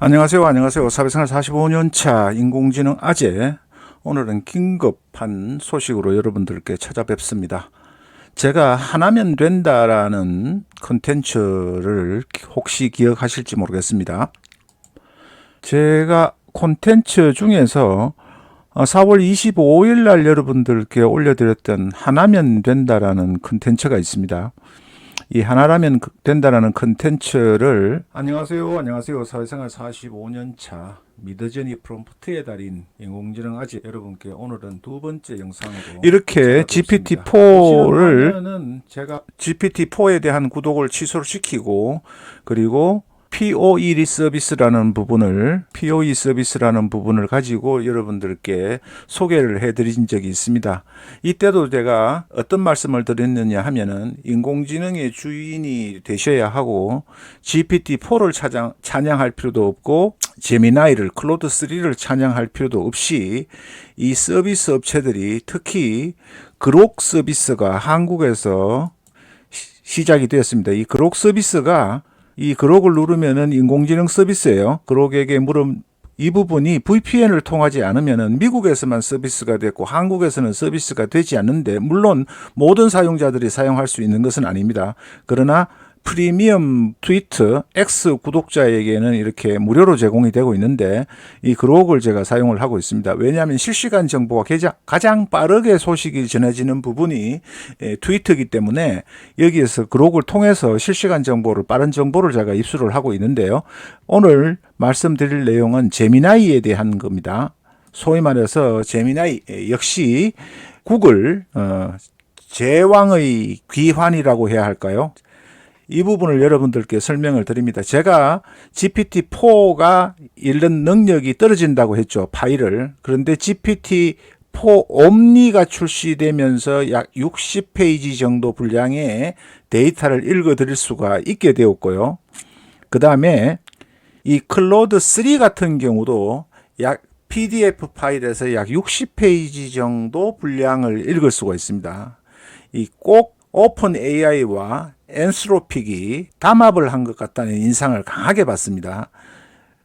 안녕하세요. 사회생활 45년 차 인공지능 아재. 오늘은 긴급한 소식으로 여러분들께 찾아뵙습니다. 제가 하나면 된다라는 컨텐츠를 혹시 기억하실지 모르겠습니다. 제가 콘텐츠 중에서 4월 25일 날 여러분들께 올려드렸던 하나면 된다라는 컨텐츠가 있습니다. 이 하나라면 된다라는 컨텐츠를 안녕하세요. 사회생활 45년 차 미드저니 프롬프트의 달인 인공지능 아재 여러분께 오늘은 두 번째 영상으로 이렇게 GPT-4를 제가 GPT-4에 대한 구독을 취소를 시키고 그리고 POE 서비스라는 부분을 가지고 여러분들께 소개를 해드린 적이 있습니다. 이때도 제가 어떤 말씀을 드렸느냐 하면은 인공지능의 주인이 되셔야 하고 GPT-4를 찬양할 필요도 없고 제미나이를 클로드3를 찬양할 필요도 없이 이 서비스 업체들이 특히 그록 서비스가 한국에서 시작이 되었습니다. 이 그록 서비스가 이 그록을 누르면은 인공지능 서비스예요. 그록에게 물은 이 부분이 VPN을 통하지 않으면은 미국에서만 서비스가 됐고 한국에서는 서비스가 되지 않는데 물론 모든 사용자들이 사용할 수 있는 것은 아닙니다. 그러나 프리미엄 트위터 X 구독자에게는 이렇게 무료로 제공이 되고 있는데 이 그록을 제가 사용을 하고 있습니다. 왜냐하면 실시간 정보가 가장 빠르게 소식이 전해지는 부분이 트위터이기 때문에 여기에서 그록을 통해서 실시간 정보를 빠른 정보를 제가 입수를 하고 있는데요. 오늘 말씀드릴 내용은 제미나이에 대한 겁니다. 소위 말해서 제미나이 역시 구글 제왕의 귀환이라고 해야 할까요? 이 부분을 여러분들께 설명을 드립니다. 제가 GPT-4가 이런 능력이 떨어진다고 했죠. 파일을. 그런데 GPT-4 옴니가 출시되면서 약 60페이지 정도 분량의 데이터를 읽어드릴 수가 있게 되었고요. 그 다음에 이 클로드3 같은 경우도 약 PDF 파일에서 약 60페이지 정도 분량을 읽을 수가 있습니다. 이 꼭 오픈 AI와 엔스로픽이 담합을 한 것 같다는 인상을 강하게 받습니다.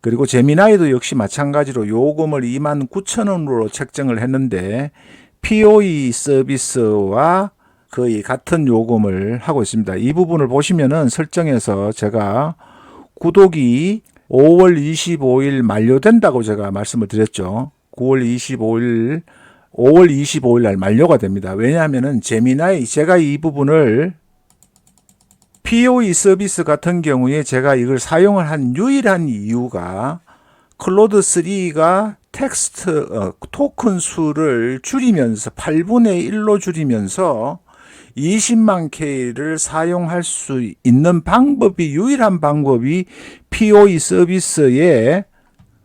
그리고 제미나이도 역시 마찬가지로 요금을 29,000원으로 책정을 했는데 POE 서비스와 거의 같은 요금을 하고 있습니다. 이 부분을 보시면은 설정에서 제가 구독이 5월 25일 만료된다고 제가 말씀을 드렸죠. 5월 25일 날 만료가 됩니다. 왜냐하면은 제미나이 제가 이 부분을 POE 서비스 같은 경우에 제가 이걸 사용을 한 유일한 이유가 클로드3가 텍스트 토큰 수를 줄이면서 8분의 1로 줄이면서 20만 K를 사용할 수 있는 방법이 유일한 방법이 POE 서비스에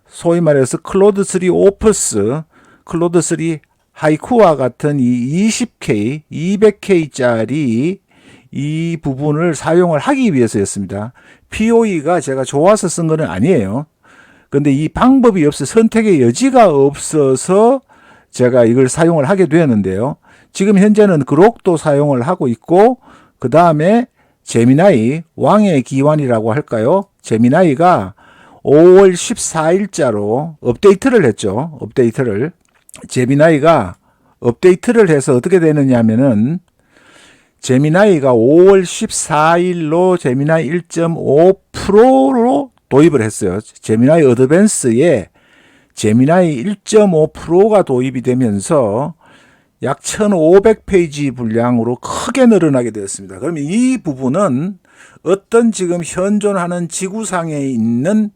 소위 말해서 클로드3 오프스, 클로드3 하이쿠와 같은 이 20K, 200K짜리 이 부분을 사용을 하기 위해서였습니다. POE가 제가 좋아서 쓴 거는 아니에요. 근데 이 방법이 없어 선택의 여지가 없어서 제가 이걸 사용을 하게 되었는데요. 지금 현재는 그록도 사용을 하고 있고 그 다음에 제미나이 왕의 기환이라고 할까요? 제미나이가 5월 14일자로 업데이트를 했죠. 제미나이가 업데이트를 해서 어떻게 되느냐 하면은 제미나이가 5월 14일로 제미나이 1.5 프로로 도입을 했어요. 제미나이 어드밴스에 제미나이 1.5 프로가 도입이 되면서 약 1500페이지 분량으로 크게 늘어나게 되었습니다. 그러면 이 부분은 어떤 지금 현존하는 지구상에 있는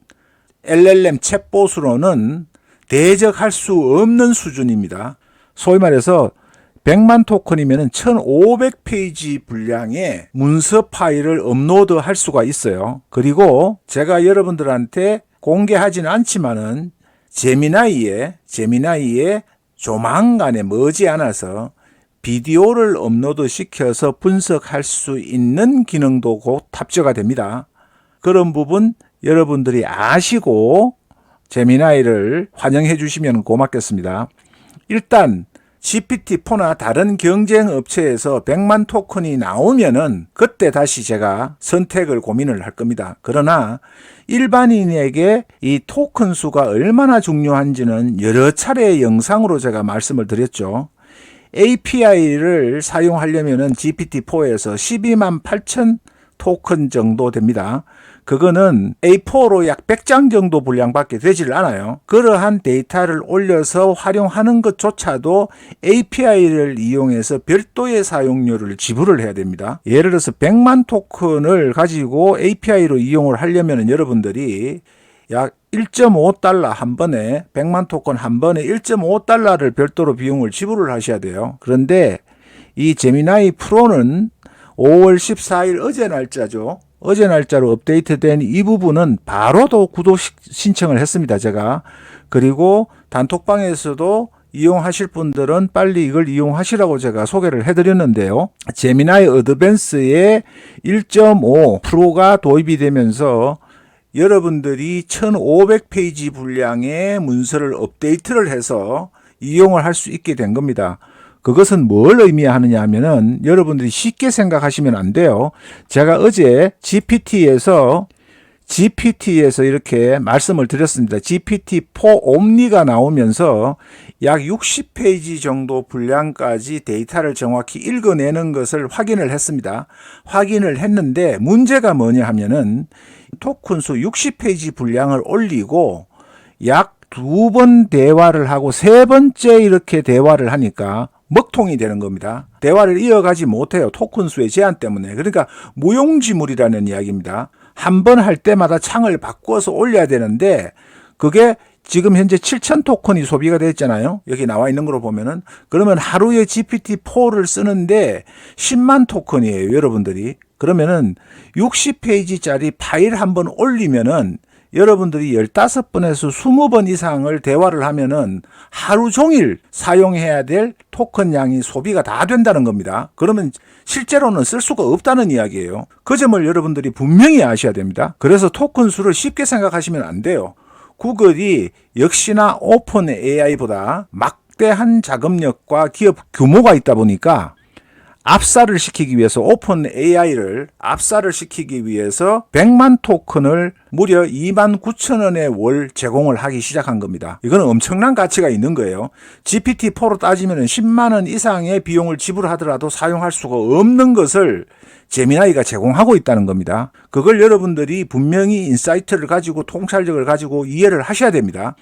LLM 챗봇으로는 대적할 수 없는 수준입니다. 소위 말해서 100만 토큰이면 1500페이지 분량의 문서 파일을 업로드할 수가 있어요. 그리고 제가 여러분들한테 공개하지는 않지만은 제미나이에 조만간에 머지않아서 비디오를 업로드 시켜서 분석할 수 있는 기능도 곧 탑재가 됩니다. 그런 부분 여러분들이 아시고 제미나이를 환영해 주시면 고맙겠습니다. 일단 GPT-4나 다른 경쟁 업체에서 100만 토큰이 나오면은 그때 다시 제가 선택을 고민을 할 겁니다. 그러나 일반인에게 이 토큰 수가 얼마나 중요한지는 여러 차례의 영상으로 제가 말씀을 드렸죠. API를 사용하려면은 GPT-4에서 12만 8천 토큰 정도 됩니다. 그거는 A4로 약 100장 정도 분량밖에 되질 않아요. 그러한 데이터를 올려서 활용하는 것조차도 API를 이용해서 별도의 사용료를 지불을 해야 됩니다. 예를 들어서 100만 토큰을 가지고 API로 이용을 하려면 여러분들이 약 1.5달러 한 번에 100만 토큰 한 번에 1.5달러를 별도로 비용을 지불을 하셔야 돼요. 그런데 이 제미나이 프로는 5월 14일 어제 날짜죠. 어제 날짜로 업데이트된 이 부분은 바로도 구독 신청을 했습니다. 제가. 그리고 단톡방에서도 이용하실 분들은 빨리 이걸 이용하시라고 제가 소개를 해드렸는데요. 제미나이 어드밴스의 1.5 프로가 도입이 되면서 여러분들이 1500페이지 분량의 문서를 업데이트를 해서 이용을 할 수 있게 된 겁니다. 그것은 뭘 의미하느냐 하면은 여러분들이 쉽게 생각하시면 안 돼요. 제가 어제 GPT에서 이렇게 말씀을 드렸습니다. GPT-4 옴니가 나오면서 약 60페이지 정도 분량까지 데이터를 정확히 읽어내는 것을 확인을 했습니다. 확인을 했는데 문제가 뭐냐 하면은 토큰 수 60페이지 분량을 올리고 약 2번 대화를 하고 3번째 이렇게 대화를 하니까 먹통이 되는 겁니다. 대화를 이어가지 못해요. 토큰 수의 제한 때문에. 그러니까 무용지물이라는 이야기입니다. 한 번 할 때마다 창을 바꿔서 올려야 되는데 그게 지금 현재 7,000 토큰이 소비가 됐잖아요. 여기 나와 있는 걸로 보면은. 그러면 하루에 GPT-4를 쓰는데 10만 토큰이에요, 여러분들이. 그러면은 60페이지짜리 파일 한번 올리면은 여러분들이 15번에서 20번 이상을 대화를 하면은 하루 종일 사용해야 될 토큰 양이 소비가 다 된다는 겁니다. 그러면 실제로는 쓸 수가 없다는 이야기예요. 그 점을 여러분들이 분명히 아셔야 됩니다. 그래서 토큰 수를 쉽게 생각하시면 안 돼요. 구글이 역시나 오픈 AI보다 막대한 자금력과 기업 규모가 있다 보니까 압사를 시키기 위해서 오픈 AI를 압사를 시키기 위해서 100만 토큰을 무려 29,000원에 월 제공을 하기 시작한 겁니다. 이건 엄청난 가치가 있는 거예요. GPT-4로 따지면 10만 원 이상의 비용을 지불하더라도 사용할 수가 없는 것을 제미나이가 제공하고 있다는 겁니다. 그걸 여러분들이 분명히 인사이트를 가지고 통찰력을 가지고 이해를 하셔야 됩니다.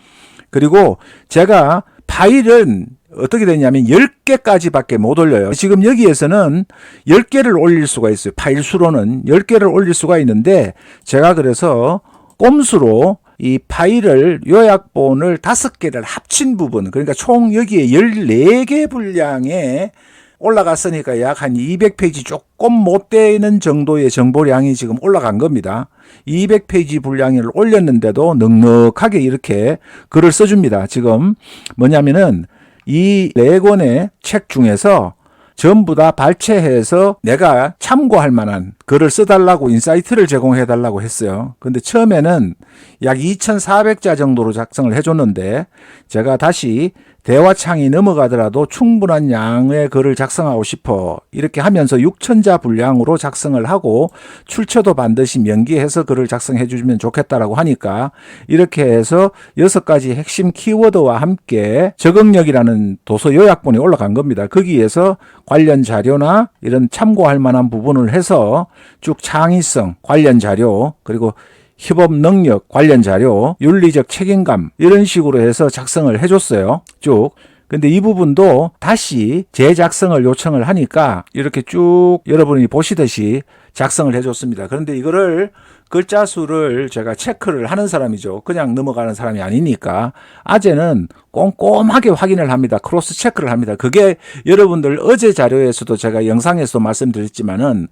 그리고 제가 파일은 어떻게 되냐면 10개까지밖에 못 올려요. 지금 여기에서는 10개를 올릴 수가 있어요. 파일 수로는 10개를 올릴 수가 있는데 제가 그래서 꼼수로 이 파일을 요약본을 5개를 합친 부분, 그러니까 총 여기에 14개 분량에 올라갔으니까 약 한 200페이지 조금 못 되는 정도의 정보량이 지금 올라간 겁니다. 200페이지 분량을 올렸는데도 넉넉하게 이렇게 글을 써줍니다. 지금 뭐냐면은 이 4권의 책 중에서 전부 다 발췌해서 내가 참고할 만한 글을 써달라고 인사이트를 제공해달라고 했어요. 근데 처음에는 약 2,400자 정도로 작성을 해줬는데 제가 다시 대화창이 넘어가더라도 충분한 양의 글을 작성하고 싶어 이렇게 하면서 6,000자 분량으로 작성을 하고 출처도 반드시 명기해서 글을 작성해 주면 좋겠다라고 하니까 이렇게 해서 6가지 핵심 키워드와 함께 적응력이라는 도서 요약본이 올라간 겁니다. 거기에서 관련 자료나 이런 참고할 만한 부분을 해서 쭉 창의성 관련 자료 그리고 협업 능력 관련 자료, 윤리적 책임감 이런 식으로 해서 작성을 해줬어요. 쭉. 근데 이 부분도 다시 재작성을 요청을 하니까 이렇게 쭉 여러분이 보시듯이 작성을 해줬습니다. 그런데 이거를 글자 수를 제가 체크를 하는 사람이죠. 그냥 넘어가는 사람이 아니니까 아재는 꼼꼼하게 확인을 합니다. 크로스 체크를 합니다. 그게 여러분들 어제 자료에서도 제가 영상에서도 말씀드렸지만은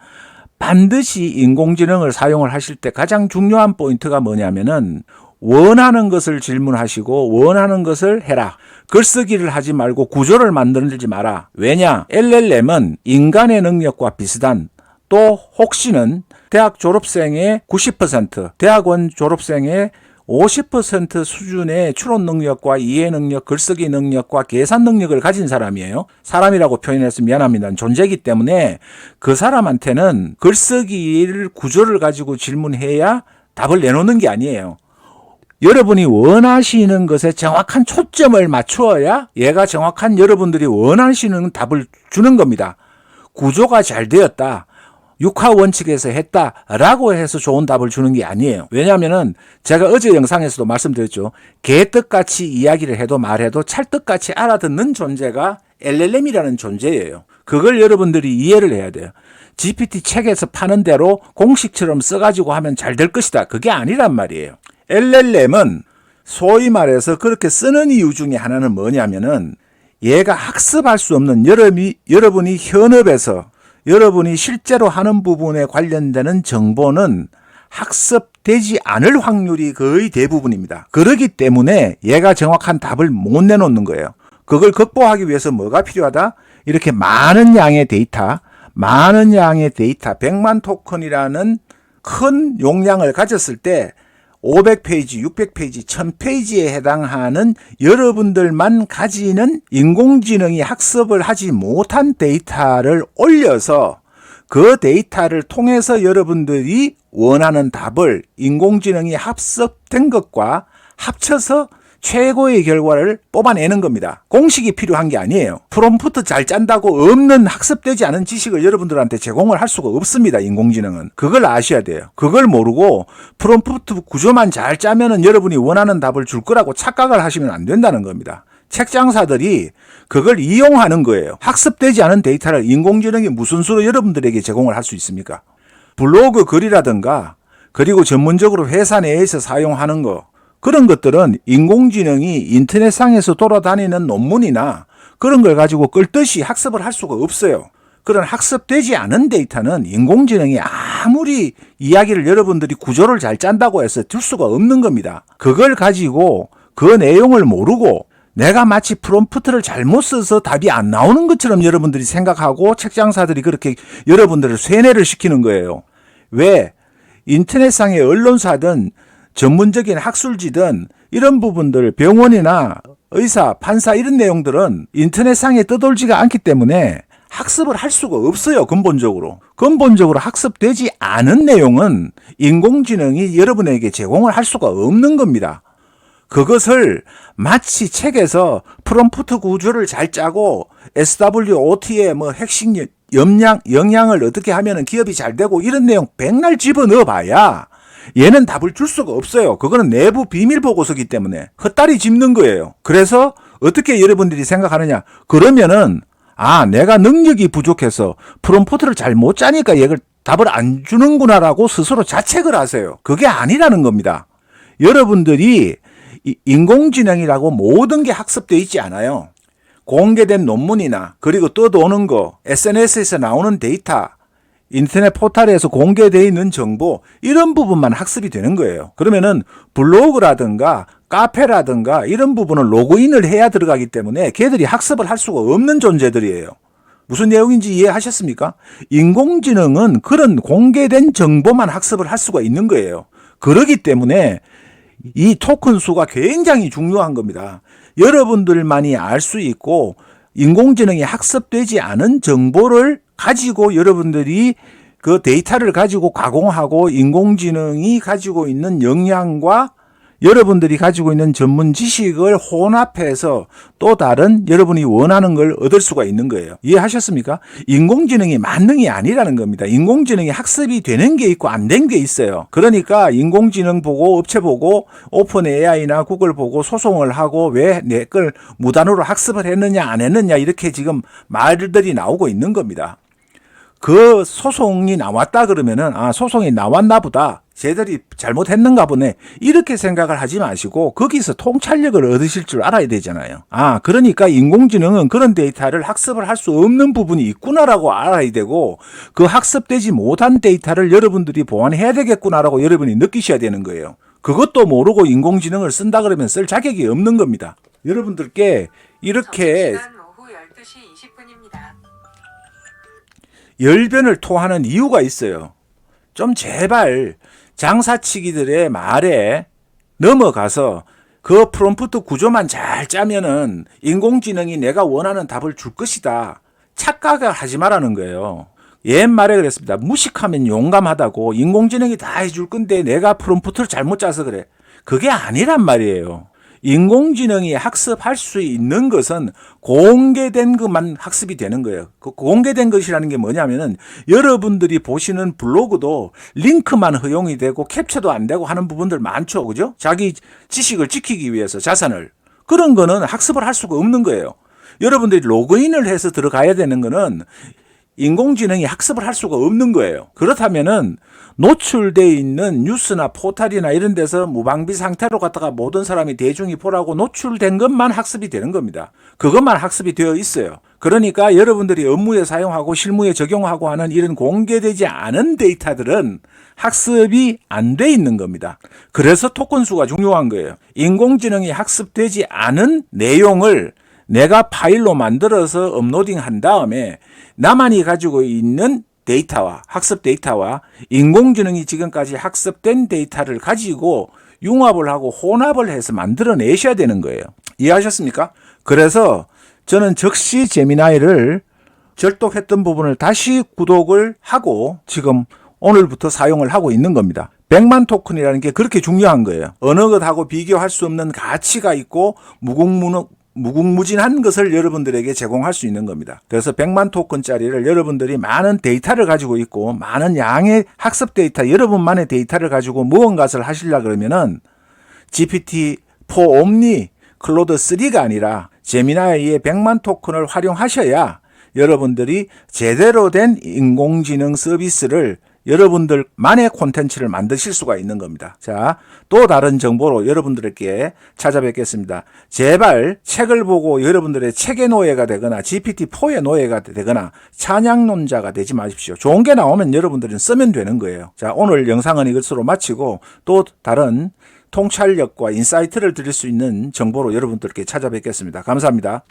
반드시 인공지능을 사용을 하실 때 가장 중요한 포인트가 뭐냐면은 원하는 것을 질문하시고 원하는 것을 해라. 글쓰기를 하지 말고 구조를 만들지 마라. 왜냐? LLM은 인간의 능력과 비슷한 또 혹시는 대학 졸업생의 90%, 대학원 졸업생의 50% 수준의 추론 능력과 이해 능력, 글쓰기 능력과 계산 능력을 가진 사람이에요. 사람이라고 표현해서 미안합니다. 존재이기 때문에 그 사람한테는 글쓰기를 구조를 가지고 질문해야 답을 내놓는 게 아니에요. 여러분이 원하시는 것에 정확한 초점을 맞추어야 얘가 정확한 여러분들이 원하시는 답을 주는 겁니다. 구조가 잘 되었다. 육하 원칙에서 했다라고 해서 좋은 답을 주는 게 아니에요. 왜냐하면은 제가 어제 영상에서도 말씀드렸죠. 개떡같이 이야기를 해도 말해도 찰떡같이 알아듣는 존재가 LLM이라는 존재예요. 그걸 여러분들이 이해를 해야 돼요. GPT 책에서 파는 대로 공식처럼 써가지고 하면 잘 될 것이다. 그게 아니란 말이에요. LLM은 소위 말해서 그렇게 쓰는 이유 중에 하나는 뭐냐면은 얘가 학습할 수 없는 여러분이 현업에서 여러분이 실제로 하는 부분에 관련되는 정보는 학습되지 않을 확률이 거의 대부분입니다. 그렇기 때문에 얘가 정확한 답을 못 내놓는 거예요. 그걸 극복하기 위해서 뭐가 필요하다? 이렇게 많은 양의 데이터, 100만 토큰이라는 큰 용량을 가졌을 때 500페이지, 600페이지, 1000페이지에 해당하는 여러분들만 가지는 인공지능이 학습을 하지 못한 데이터를 올려서 그 데이터를 통해서 여러분들이 원하는 답을 인공지능이 학습된 것과 합쳐서 최고의 결과를 뽑아내는 겁니다. 공식이 필요한 게 아니에요. 프롬프트 잘 짠다고 없는 학습되지 않은 지식을 여러분들한테 제공을 할 수가 없습니다. 인공지능은. 그걸 아셔야 돼요. 그걸 모르고 프롬프트 구조만 잘 짜면은 여러분이 원하는 답을 줄 거라고 착각을 하시면 안 된다는 겁니다. 책장사들이 그걸 이용하는 거예요. 학습되지 않은 데이터를 인공지능이 무슨 수로 여러분들에게 제공을 할 수 있습니까? 블로그 글이라든가 그리고 전문적으로 회사 내에서 사용하는 거 그런 것들은 인공지능이 인터넷상에서 돌아다니는 논문이나 그런 걸 가지고 끌듯이 학습을 할 수가 없어요. 그런 학습되지 않은 데이터는 인공지능이 아무리 이야기를 여러분들이 구조를 잘 짠다고 해서 줄 수가 없는 겁니다. 그걸 가지고 그 내용을 모르고 내가 마치 프롬프트를 잘못 써서 답이 안 나오는 것처럼 여러분들이 생각하고 책장사들이 그렇게 여러분들을 쇠뇌를 시키는 거예요. 왜? 인터넷상의 언론사든 전문적인 학술지든 이런 부분들 병원이나 의사, 판사 이런 내용들은 인터넷상에 떠돌지가 않기 때문에 학습을 할 수가 없어요. 근본적으로 학습되지 않은 내용은 인공지능이 여러분에게 제공을 할 수가 없는 겁니다. 그것을 마치 책에서 프롬프트 구조를 잘 짜고 SWOT의 뭐 핵심 영양을 어떻게 하면 기업이 잘 되고 이런 내용 백날 집어넣어 봐야 얘는 답을 줄 수가 없어요. 그거는 내부 비밀 보고서기 때문에 헛다리 짚는 거예요. 그래서 어떻게 여러분들이 생각하느냐? 그러면은 내가 능력이 부족해서 프롬프트를 잘 못 짜니까 얘를 답을 안 주는구나라고 스스로 자책을 하세요. 그게 아니라는 겁니다. 여러분들이 인공지능이라고 모든 게 학습되어 있지 않아요. 공개된 논문이나 그리고 떠도는 거, SNS에서 나오는 데이터, 인터넷 포털에서 공개되어 있는 정보 이런 부분만 학습이 되는 거예요. 그러면은 블로그라든가 카페라든가 이런 부분은 로그인을 해야 들어가기 때문에 걔들이 학습을 할 수가 없는 존재들이에요. 무슨 내용인지 이해하셨습니까? 인공지능은 그런 공개된 정보만 학습을 할 수가 있는 거예요. 그렇기 때문에 이 토큰 수가 굉장히 중요한 겁니다. 여러분들만이 알 수 있고 인공지능이 학습되지 않은 정보를 가지고 여러분들이 그 데이터를 가지고 가공하고 인공지능이 가지고 있는 역량과 여러분들이 가지고 있는 전문 지식을 혼합해서 또 다른 여러분이 원하는 걸 얻을 수가 있는 거예요. 이해하셨습니까? 인공지능이 만능이 아니라는 겁니다. 인공지능이 학습이 되는 게 있고 안 된 게 있어요. 그러니까 인공지능 보고 업체 보고 오픈 AI나 구글 보고 소송을 하고 왜 내 걸 무단으로 학습을 했느냐 안 했느냐 이렇게 지금 말들이 나오고 있는 겁니다. 그 소송이 나왔다 그러면은 소송이 나왔나 보다. 쟤들이 잘못했는가 보네. 이렇게 생각을 하지 마시고 거기서 통찰력을 얻으실 줄 알아야 되잖아요. 그러니까 인공지능은 그런 데이터를 학습을 할 수 없는 부분이 있구나라고 알아야 되고 그 학습되지 못한 데이터를 여러분들이 보완해야 되겠구나라고 여러분이 느끼셔야 되는 거예요. 그것도 모르고 인공지능을 쓴다 그러면 쓸 자격이 없는 겁니다. 여러분들께 이렇게 오후 12시 20분입니다. 열변을 토하는 이유가 있어요. 좀 제발 장사치기들의 말에 넘어가서 그 프롬프트 구조만 잘 짜면은 인공지능이 내가 원하는 답을 줄 것이다. 착각을 하지 말라는 거예요. 옛말에 그랬습니다. 무식하면 용감하다고. 인공지능이 다 해줄 건데 내가 프롬프트를 잘못 짜서 그래. 그게 아니란 말이에요. 인공지능이 학습할 수 있는 것은 공개된 것만 학습이 되는 거예요. 그 공개된 것이라는 게 뭐냐면은 여러분들이 보시는 블로그도 링크만 허용이 되고 캡처도 안 되고 하는 부분들 많죠. 그죠? 자기 지식을 지키기 위해서 자산을. 그런 거는 학습을 할 수가 없는 거예요. 여러분들이 로그인을 해서 들어가야 되는 거는 인공지능이 학습을 할 수가 없는 거예요. 그렇다면은 노출되어 있는 뉴스나 포털이나 이런 데서 무방비 상태로 갖다가 모든 사람이 대중이 보라고 노출된 것만 학습이 되는 겁니다. 그것만 학습이 되어 있어요. 그러니까 여러분들이 업무에 사용하고 실무에 적용하고 하는 이런 공개되지 않은 데이터들은 학습이 안 돼 있는 겁니다. 그래서 토큰수가 중요한 거예요. 인공지능이 학습되지 않은 내용을 내가 파일로 만들어서 업로딩 한 다음에 나만이 가지고 있는 데이터와 학습 데이터와 인공지능이 지금까지 학습된 데이터를 가지고 융합을 하고 혼합을 해서 만들어내셔야 되는 거예요. 이해하셨습니까? 그래서 저는 즉시 제미나이를 절독했던 부분을 다시 구독을 하고 지금 오늘부터 사용을 하고 있는 겁니다. 100만 토큰이라는 게 그렇게 중요한 거예요. 어느 것하고 비교할 수 없는 가치가 있고 무궁무진한 것을 여러분들에게 제공할 수 있는 겁니다. 그래서 100만 토큰짜리를 여러분들이 많은 데이터를 가지고 있고 많은 양의 학습 데이터, 여러분만의 데이터를 가지고 무언가를 하시려 그러면은 GPT-4 옴니 클로드 3가 아니라 제미나이의 100만 토큰을 활용하셔야 여러분들이 제대로 된 인공지능 서비스를 여러분들만의 콘텐츠를 만드실 수가 있는 겁니다. 자, 또 다른 정보로 여러분들께 찾아뵙겠습니다. 제발 책을 보고 여러분들의 책의 노예가 되거나 GPT-4의 노예가 되거나 찬양론자가 되지 마십시오. 좋은 게 나오면 여러분들은 쓰면 되는 거예요. 자, 오늘 영상은 이것으로 마치고 또 다른 통찰력과 인사이트를 드릴 수 있는 정보로 여러분들께 찾아뵙겠습니다. 감사합니다.